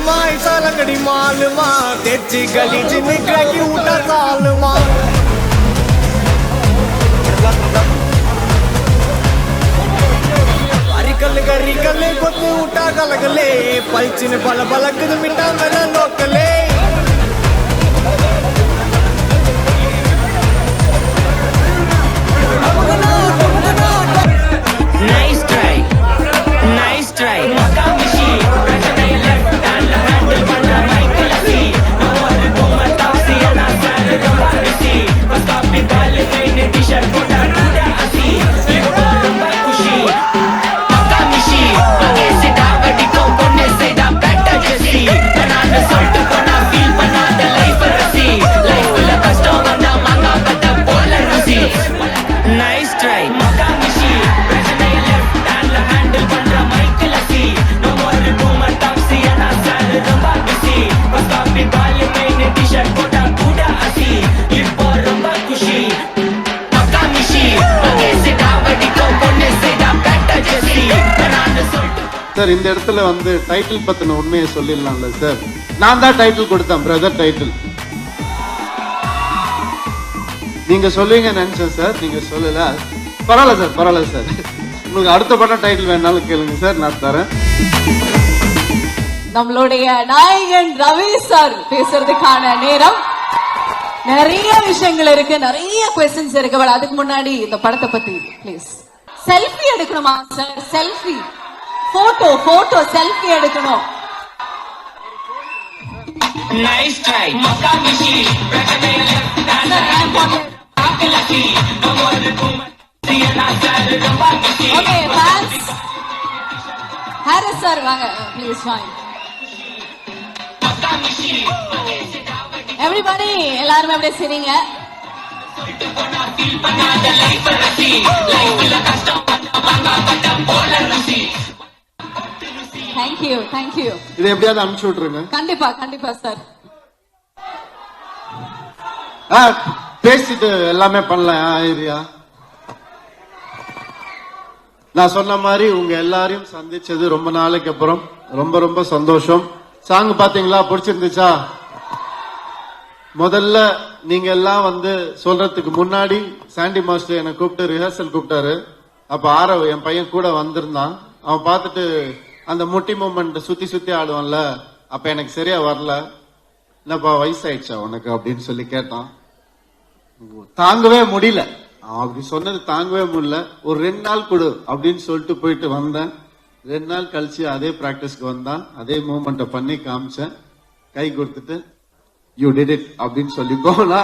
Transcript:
मालूमा ऐसा लंगड़ी मालूमा तेजी गली च निकले की उठा सालमा अरिकल गोते उठा गलगले पलचिन बल बलक मिटा मेरा लोकले Nice try. Makamishi, Rajanaya left and the handle panna Michael Asi. No one to matapsi and asar Ravanisi. Pastapi bale kain t-shirt pota kuda asi. Lipo rumba kushi. Makamishi, age se davadi ko konne se da better jesi. Banana salt kona feel bana the life rasi. Life la kasto vanda manga bata polar rasi. Nice try. Makamishi, Rajanaya left and the handle panna Michael Asi. No more boomer taxi and asar Ravanisi. Pastapi bale kain t-shirt pota kuda asi. Lipo rumba kushi. Makamishi, age se davadi ko konne se da better jesi. Banana salt. Sir இந்த இடத்துல வந்து title பத்தின உண்மையை சொல்லிடலாம்ல sir. நான் தான் title கொடுத்தேன், brother title. நீங்க சொல்லுவீங்க நினைச்சேன் சார், நீங்க சொல்லல. பரவாயில்ல சார். உங்களுக்கு அடுத்த படம் டைட்டில் வேணாலும் கேளுங்க சார், நான் தரேன். நம்மளுடைய நாயகன் ரவி சார் பேசுறதுக்கான நேரம். நிறைய விஷயங்கள் இருக்கு, நிறைய क्वेश्चंस இருக்கு. பட் அதுக்கு முன்னாடி இந்த படத்தை பத்தி ப்ளீஸ். செல்ஃபி எடுக்கணுமா சார்? செல்ஃபி, போட்டோ செல்ஃபி எடுக்கணும். Nice try. Makamishi, Rajanaya left and the handle Michael Asi. No more boomer taxi and asar Ravanisi. Okay fans, Harris sir வாங்க ப்ளீஸ் ஜாயின். எவ்ரிபடி எல்லாரும் அப்படியே சரிங்க. Thank you. இதை எப்படியாவது அனுப்பிச்சு விட்டுருங்க. கண்டிப்பா சார். பேசிட்டு எல்லாமே பண்ணலாம். ஐரியா, நான் சொன்ன மாதிரி உங்க எல்லாரையும் சந்திச்சது ரொம்ப நாளைக்கு அப்புறம் ரொம்ப சந்தோஷம். சாங் பாத்தீங்களா? பிடிச்சிருந்துச்சா? முதல்ல நீங்க எல்லாம் வந்து சொல்றதுக்கு முன்னாடி சாண்டி மாஸ்டர் என்னை கூப்பிட்டு ரிஹர்சல் கூப்பிட்டாரு. அப்ப ஆரவ் என் பையன் கூட வந்திருந்தான். அவன் பார்த்துட்டு அந்த முட்டி மூமெண்ட் சுத்தி ஆடுவான்ல, அப்ப எனக்கு சரியா வரல. என்னப்பா வயசாயிடுச்சா உனக்கு அப்படின்னு சொல்லி கேட்டான். தாங்கவே முடியல, அப்படி சொன்னது தாங்கவே முடியல. ஒரு 2 நாள் கொடு அப்படின்னு சொல்லிட்டு போயிட்டு வந்தேன். 2 நாள் கழிச்சு அதே பிராக்டிஸ்க்கு வந்தான். அதே மூமெண்ட்டை பண்ணி காமிச்சேன். கை கொடுத்துட்டு யூ டிட் இட் அப்படின்னு சொல்லி போனா